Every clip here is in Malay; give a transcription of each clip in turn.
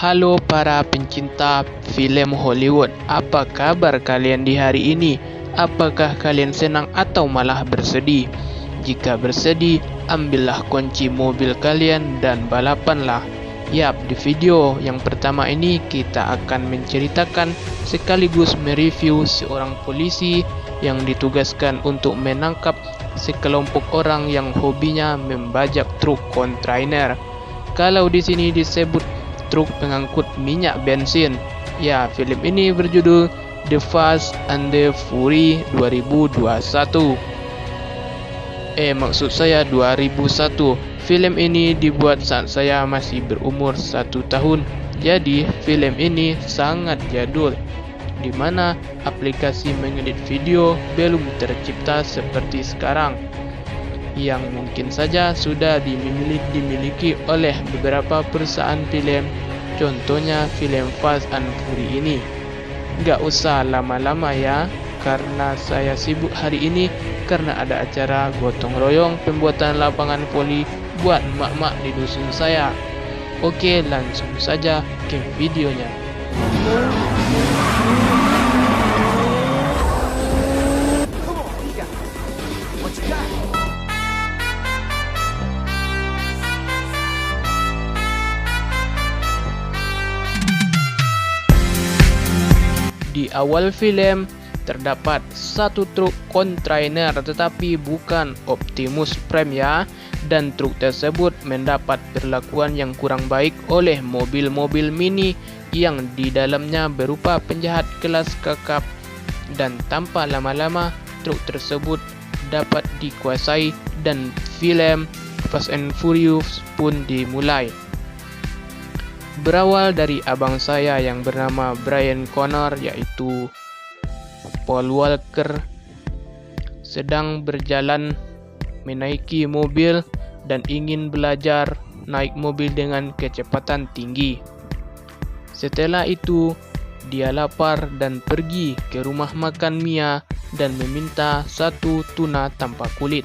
Halo para pencinta film Hollywood, apa kabar kalian di hari ini? Apakah kalian senang atau malah bersedih? Jika bersedih, ambillah kunci mobil kalian dan balapanlah. Yap, di video yang pertama ini kita akan menceritakan sekaligus mereview seorang polisi yang ditugaskan untuk menangkap sekelompok orang yang hobinya membajak truk kontainer. Kalau di sini disebut truk pengangkut minyak bensin. Ya, film ini berjudul The Fast and the Fury 2021. Maksud saya 2001. Film ini dibuat saat saya masih berumur 1 tahun. Jadi, film ini sangat jadul, di mana aplikasi mengedit video belum tercipta seperti sekarang, yang mungkin saja sudah dimiliki oleh beberapa perusahaan film, contohnya film Fast and Fury ini. Nggak usah lama-lama ya, karena saya sibuk hari ini karena ada acara gotong royong pembuatan lapangan voli buat emak-emak di dusun saya. Oke, langsung saja ke videonya. Di awal film terdapat satu truk kontainer, tetapi bukan Optimus Prime ya, dan truk tersebut mendapat perlakuan yang kurang baik oleh mobil-mobil mini yang di dalamnya berupa penjahat kelas kakap, dan tanpa lama-lama truk tersebut dapat dikuasai dan film Fast and Furious pun dimulai. Berawal dari abang saya yang bernama Brian Connor, yaitu Paul Walker, sedang berjalan menaiki mobil dan ingin belajar naik mobil dengan kecepatan tinggi. Setelah itu, dia lapar dan pergi ke rumah makan Mia dan meminta satu tuna tanpa kulit.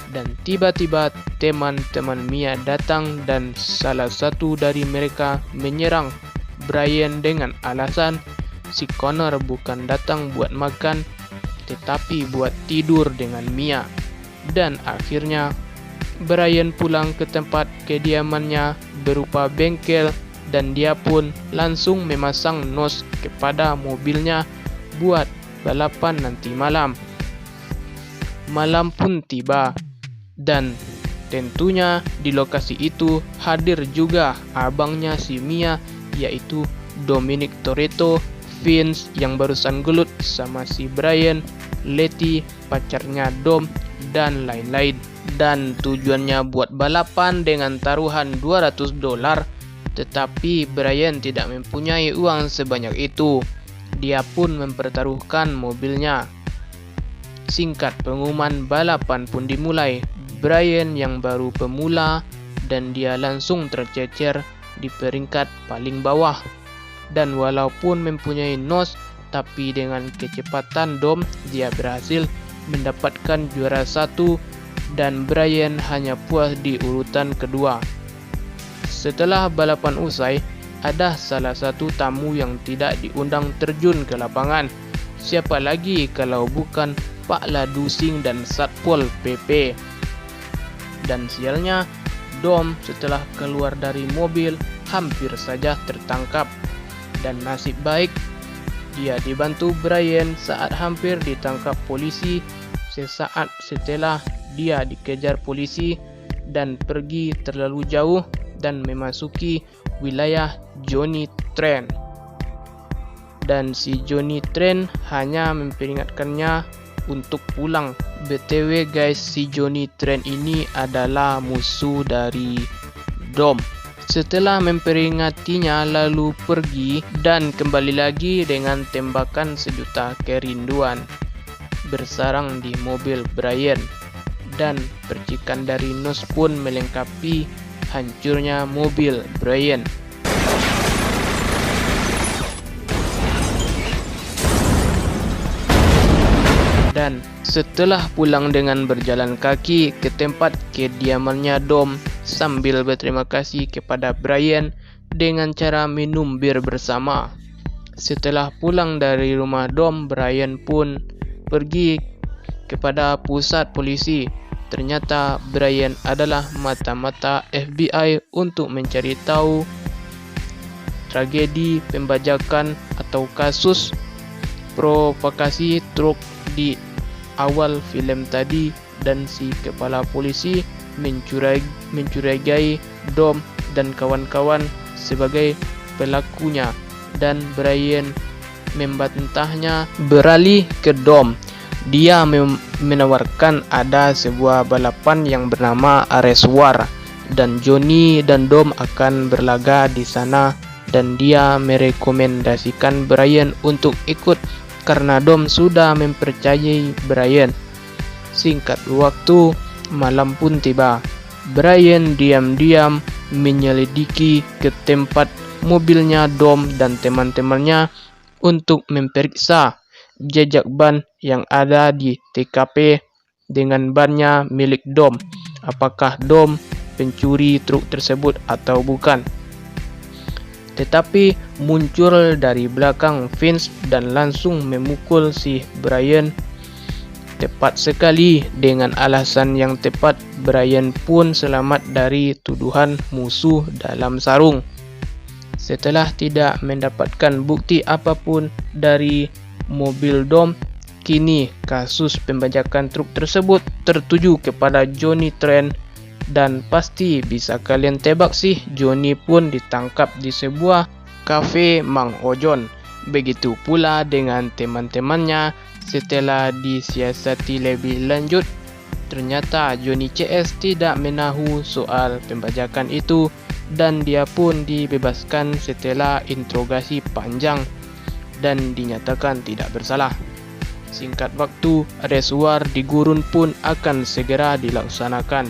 Dan tiba-tiba teman-teman Mia datang dan salah satu dari mereka menyerang Brian dengan alasan si Connor bukan datang buat makan tetapi buat tidur dengan Mia. Dan akhirnya Brian pulang ke tempat kediamannya berupa bengkel dan dia pun langsung memasang nos kepada mobilnya buat balapan nanti malam. Malam pun tiba. Dan tentunya di lokasi itu hadir juga abangnya si Mia, yaitu Dominic Toretto, Vince yang barusan gelut sama si Brian, Letty pacarnya Dom, dan lain-lain. Dan tujuannya buat balapan dengan taruhan $200, tetapi Brian tidak mempunyai uang sebanyak itu. Dia pun mempertaruhkan mobilnya. Singkat pengumuman balapan pun dimulai. Brian yang baru pemula dan dia langsung tercecer di peringkat paling bawah. Dan walaupun mempunyai nos, tapi dengan kecepatan Dom dia berhasil mendapatkan juara 1 dan Brian hanya puas di urutan kedua. Setelah balapan usai, ada salah satu tamu yang tidak diundang terjun ke lapangan. Siapa lagi kalau bukan Pak Ladusing dan Satpol PP. Dan sialnya, Dom setelah keluar dari mobil hampir saja tertangkap. Dan nasib baik, dia dibantu Brian saat hampir ditangkap polisi sesaat setelah dia dikejar polisi dan pergi terlalu jauh dan memasuki wilayah Johnny Trent. Dan si Johnny Trent hanya memperingatkannya untuk pulang. BTW guys, si Johnny Trent ini adalah musuh dari Dom. Setelah memperingatinya lalu pergi dan kembali lagi dengan tembakan sejuta kerinduan bersarang di mobil Brian. Dan percikan dari nos pun melengkapi hancurnya mobil Brian. Dan setelah pulang dengan berjalan kaki ke tempat kediamannya Dom sambil berterima kasih kepada Brian dengan cara minum bir bersama. Setelah pulang dari rumah Dom, Brian pun pergi kepada pusat polisi. Ternyata Brian adalah mata-mata FBI untuk mencari tahu tragedi pembajakan atau kasus provokasi truk di awal filem tadi, dan si kepala polisi mencurigai Dom dan kawan-kawan sebagai pelakunya, dan Brian membantahnya. Beralih ke Dom, dia menawarkan ada sebuah balapan yang bernama Race War, dan Johnny dan Dom akan berlaga di sana, dan dia merekomendasikan Brian untuk ikut karena Dom sudah mempercayai Brian. Singkat waktu, malam pun tiba. Brian diam-diam menyelidiki ke tempat mobilnya Dom dan teman-temannya untuk memeriksa jejak ban yang ada di TKP dengan bannya milik Dom. Apakah Dom pencuri truk tersebut atau bukan? Tetapi muncul dari belakang Vince dan langsung memukul si Brian. Tepat sekali, dengan alasan yang tepat, Brian pun selamat dari tuduhan musuh dalam sarung. Setelah tidak mendapatkan bukti apapun dari mobil Dom, kini kasus pembajakan truk tersebut tertuju kepada Johnny Trent. Dan pasti bisa kalian tebak sih, Johnny pun ditangkap di sebuah kafe Mang Ojon. Begitu pula dengan teman-temannya. Setelah disiasati lebih lanjut, ternyata Johnny CS tidak menahu soal pembajakan itu, dan dia pun dibebaskan setelah interogasi panjang dan dinyatakan tidak bersalah. Singkat waktu, Race War di gurun pun akan segera dilaksanakan,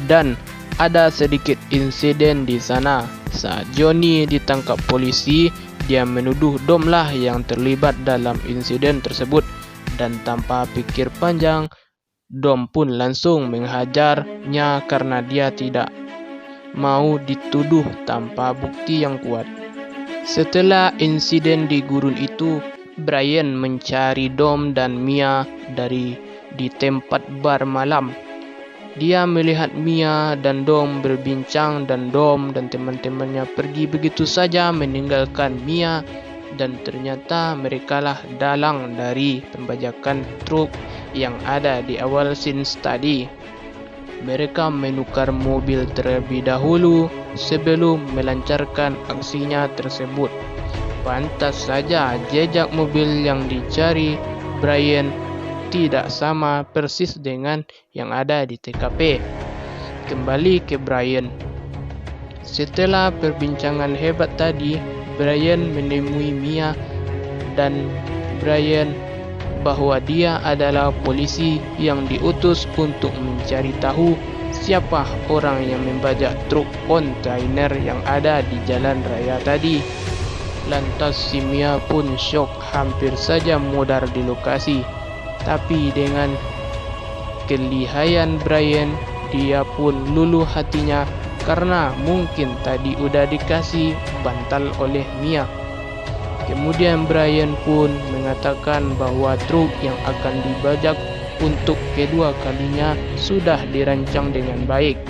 dan ada sedikit insiden di sana. Saat Johnny ditangkap polisi, dia menuduh Dom lah yang terlibat dalam insiden tersebut, dan tanpa pikir panjang, Dom pun langsung menghajarnya karena dia tidak mau dituduh tanpa bukti yang kuat. Setelah insiden di gurun itu, Brian mencari Dom dan Mia di tempat bar malam. Dia melihat Mia dan Dom berbincang, dan Dom dan teman-temannya pergi begitu saja meninggalkan Mia, dan ternyata merekalah dalang dari pembajakan truk yang ada di awal scene tadi. Mereka menukar mobil terlebih dahulu sebelum melancarkan aksinya tersebut. Pantas saja jejak mobil yang dicari Brian tidak sama persis dengan yang ada di TKP. Kembali ke Brian. Setelah perbincangan hebat tadi, Brian menemui Mia dan Brian bahwa dia adalah polisi yang diutus untuk mencari tahu siapa orang yang membajak truk kontainer yang ada di jalan raya tadi. Lantas si Mia pun syok, hampir saja modar di lokasi. Tapi dengan kelihayan Brian, dia pun luluh hatinya karena mungkin tadi udah dikasih bantal oleh Mia. Kemudian Brian pun mengatakan bahwa truk yang akan dibajak untuk kedua kalinya sudah dirancang dengan baik.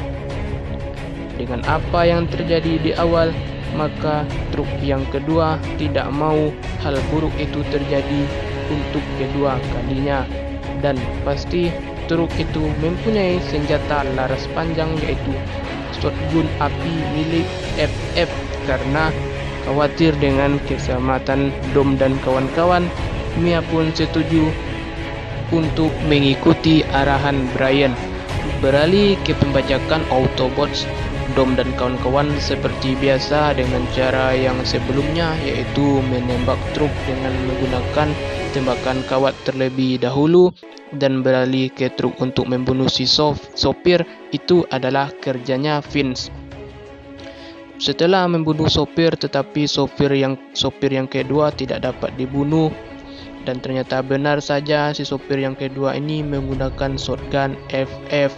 Dengan apa yang terjadi di awal, maka truk yang kedua tidak mau hal buruk itu terjadi untuk kedua kalinya, dan pasti truk itu mempunyai senjata laras panjang yaitu shotgun api milik FF. Karena khawatir dengan keselamatan Dom dan kawan-kawan, Mia pun setuju untuk mengikuti arahan Brian. Beralih ke pembajakan Autobots, Dom dan kawan-kawan seperti biasa dengan cara yang sebelumnya, yaitu menembak truk dengan menggunakan tembakan kawat terlebih dahulu dan beralih ke truk untuk membunuh si sopir. Itu adalah kerjanya Vince. Setelah membunuh sopir, tetapi sopir yang kedua tidak dapat dibunuh, dan ternyata benar saja si sopir yang kedua ini menggunakan shotgun FF.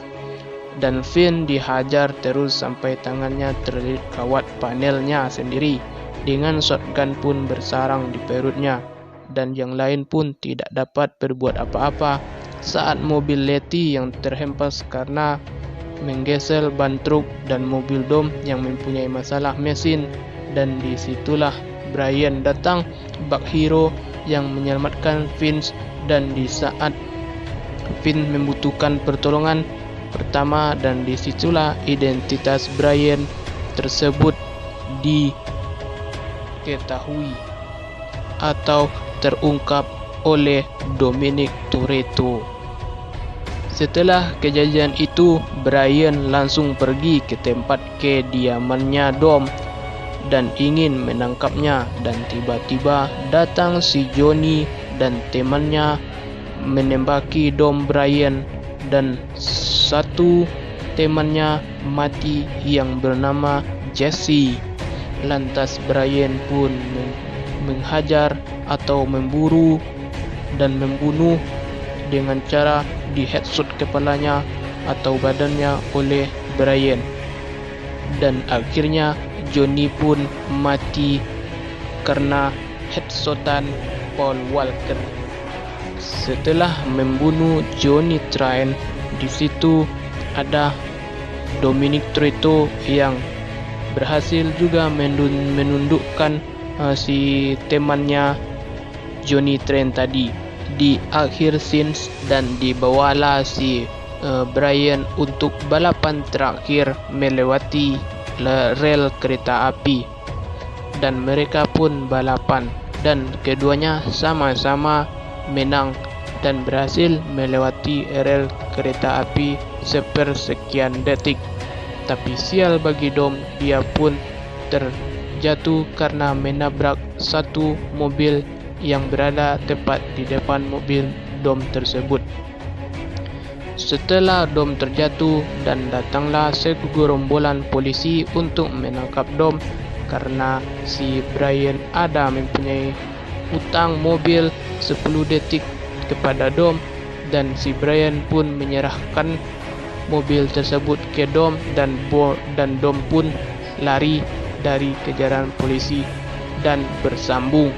dan Finn dihajar terus sampai tangannya terlilit kawat panelnya sendiri. Dengan shotgun pun bersarang di perutnya, dan yang lain pun tidak dapat berbuat apa-apa saat mobil Letty yang terhempas karena menggesel ban truk dan mobil Dom yang mempunyai masalah mesin. Dan disitulah Brian datang, bak hero yang menyelamatkan Finn, dan di saat Finn membutuhkan pertolongan pertama, dan disitulah identitas Brian tersebut diketahui atau terungkap oleh Dominic Toretto. Setelah kejadian itu, Brian langsung pergi ke tempat kediamannya Dom dan ingin menangkapnya, dan tiba-tiba datang si Johnny dan temannya menembaki Dom Brian, dan satu temannya mati yang bernama Jesse. Lantas Brian pun menghajar atau memburu dan membunuh dengan cara di headshot kepalanya atau badannya oleh Brian, dan akhirnya Johnny pun mati karena headshotan Paul Walker. Setelah membunuh Johnny Train, di situ ada Dominic Toretto yang berhasil juga menundukkan si temannya Johnny Train tadi di akhir scenes, dan dibawalah si Brian untuk balapan terakhir melewati rel kereta api, dan mereka pun balapan dan keduanya sama-sama menang dan berhasil melewati rel kereta api sepersekian detik. Tapi sial bagi Dom, dia pun terjatuh karena menabrak satu mobil yang berada tepat di depan mobil Dom tersebut. Setelah Dom terjatuh, dan datanglah segerombolan polisi untuk menangkap Dom karena si Brian ada mempunyai utang mobil 10 detik kepada Dom, dan si Brian pun menyerahkan mobil tersebut ke Dom, dan Dom pun lari dari kejaran polisi dan bersambung.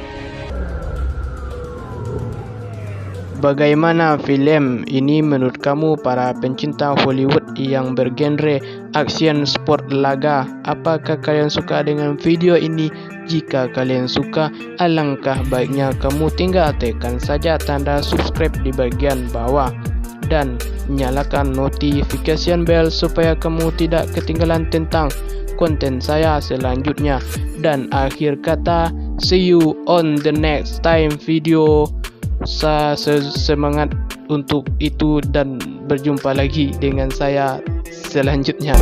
Bagaimana filem ini menurut kamu para pencinta Hollywood yang bergenre action, sport, laga? Apakah kalian suka dengan video ini? Jika kalian suka, alangkah baiknya kamu tinggal tekan saja tanda subscribe di bagian bawah dan nyalakan notification bell supaya kamu tidak ketinggalan tentang konten saya selanjutnya. Dan akhir kata, see you on the next time video. Semangat untuk itu, dan berjumpa lagi dengan saya selanjutnya.